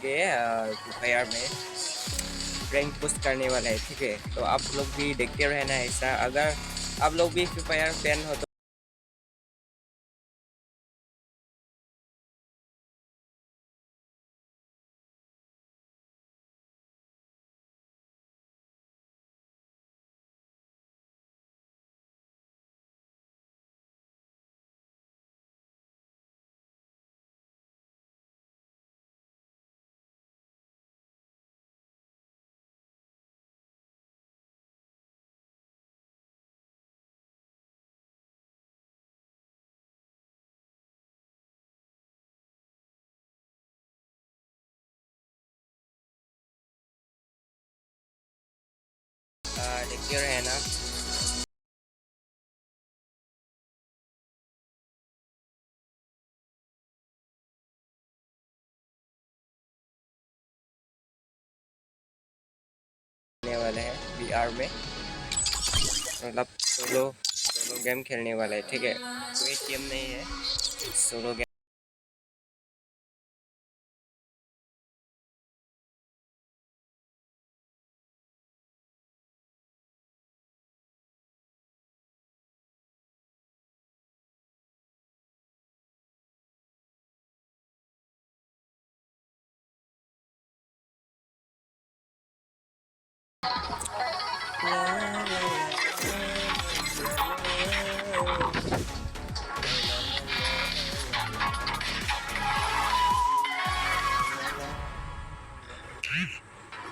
के फायर में rank push करने वाला है, ठीक है। तो आप लोग भी देखते रहना ऐसा। अगर आप लोग भी फ्री फायर फैन हो तो देखते रहना। खेलने वाले हैं VR में, मतलब सोलो सोलो गेम खेलने वाला है, ठीक है। कोई टीम नहीं है, सोलो गेम।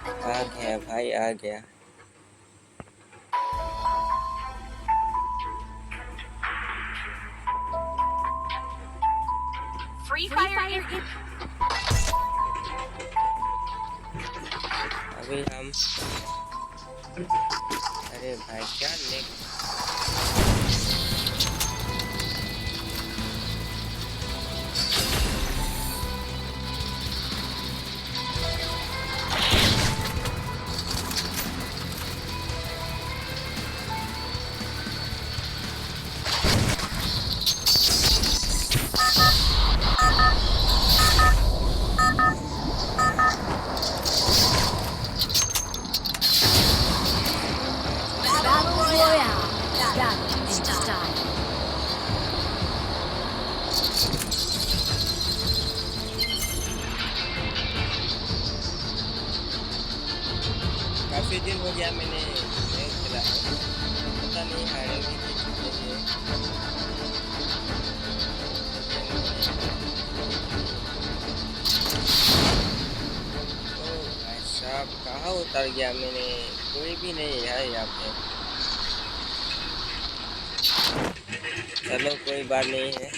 आ गया भाई, आ गया। Free Fire is अभी हम, अरे भाई क्या नेक। Battle Royale. Battle in style. काफ़ी दिन हो गया मैंने नहीं खेला है, पता नहीं हारेंगे कि जीतेंगे। ओ भाई साहब, कहाँ उतर गया मैंने, कोई भी नहीं है यहाँ पे। चलो कोई बात नहीं है।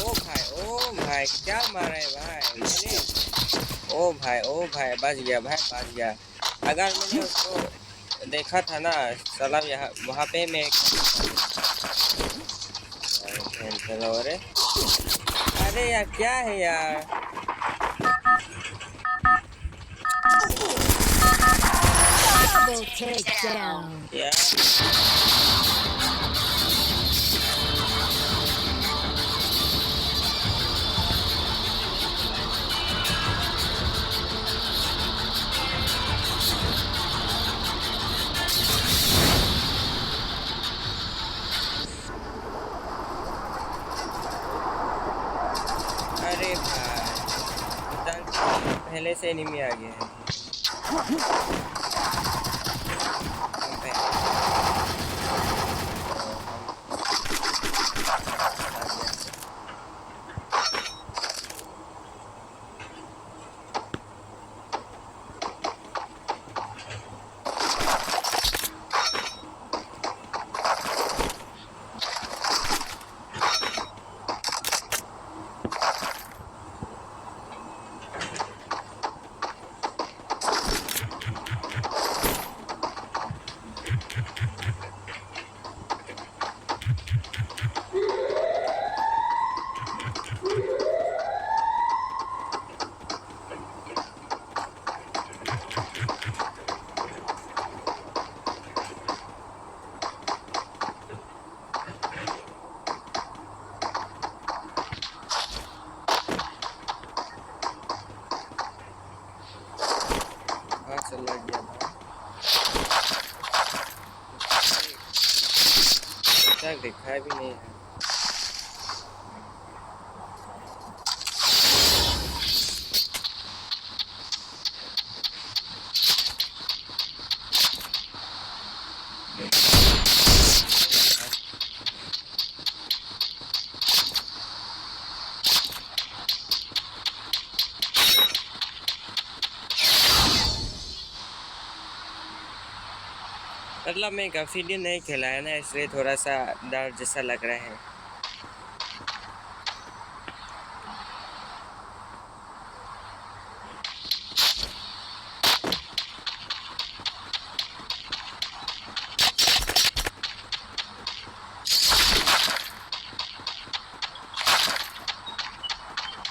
ओ भाई क्या मारा है भाई मैंने। ओ भाई बच गया भाई, बच गया। अगर मैंने उसको देखा था ना, साला यहाँ वहाँ पे मैं चलो। अरे अरे यार क्या है यार। Double takedown. क्या अरे भाई, पहले से एनिमी आ गया है। हम पे- देखा भी नहीं है। मतलब मैं काफ़ी दिन नहीं खेला है ना, इसलिए थोड़ा सा डर जैसा लग रहा है।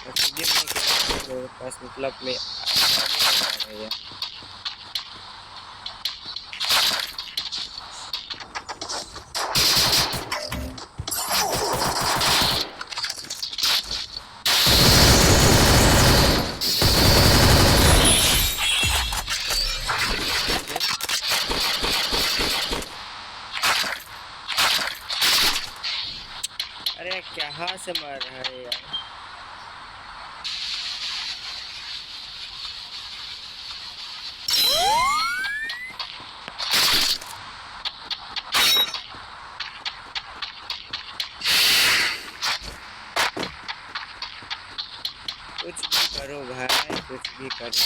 काफ़ी दिन नहीं खेला है, मेरे पास मतलब में आ रही है। अरे कहाँ से मार रहा है यार। कुछ भी करो भाई, कुछ भी करो।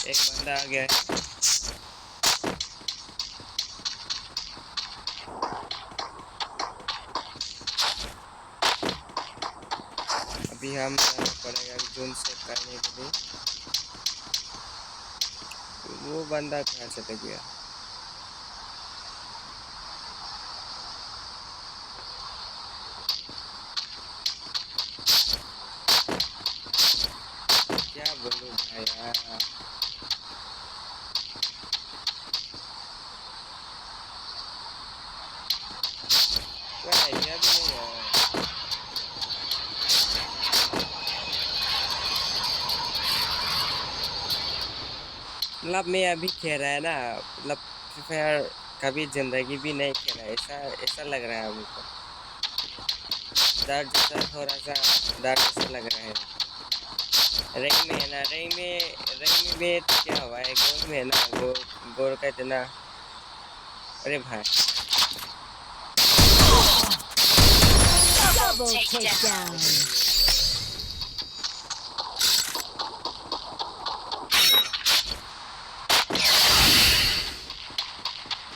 एक बंदा आ गया है। अभी हम जाना पड़ेगा जून से करने के लिए। वो बंदा कहाँ चला गया। क्या बोलूं भाई यार। कोई आइडिया भी नहीं है। मतलब मैं अभी खेल रहा है ना, मतलब फ्री फायर कभी जिंदगी भी नहीं खेला, ऐसा ऐसा लग रहा है हमको। डर जैसा, थोड़ा सा डर जैसा लग रहा है। रैंक में है ना, रैंक में तो क्या हुआ है, गोल में है ना, गोल का इतना। अरे भाई Double takedown.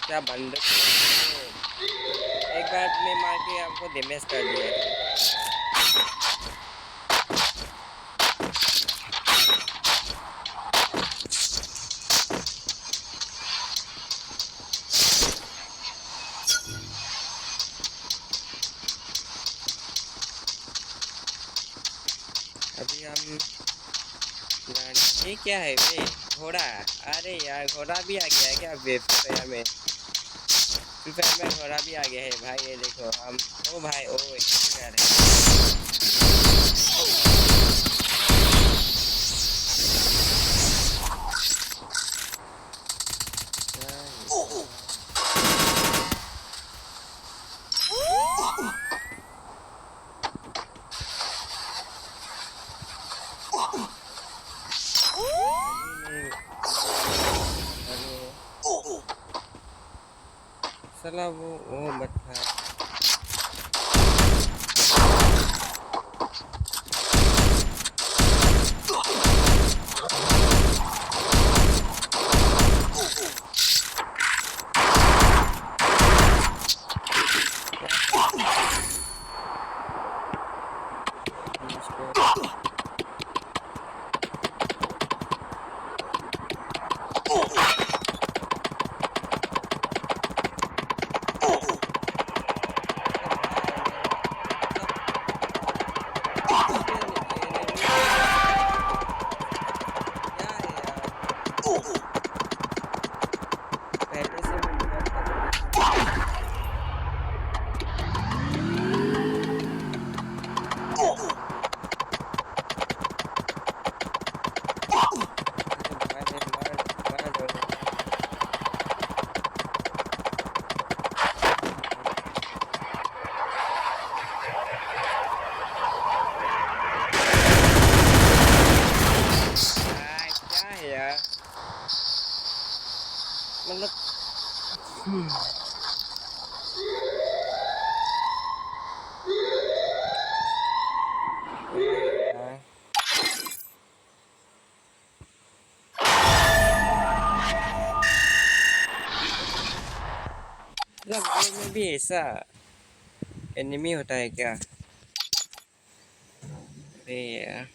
क्या बंद। एक बार मैं मार के आपको डैमेज कर दिया। अभी हम ये क्या है बे, घोड़ा। अरे यार घोड़ा भी आ गया है क्या फ्री फायर में। फ्री फायर में घोड़ा भी आ गया है भाई, ये देखो हम। ओ भाई ओ यार साला वो मत खा। मतलब मतलब गेम में भी ऐसा एनिमी होता है क्या? अरे यार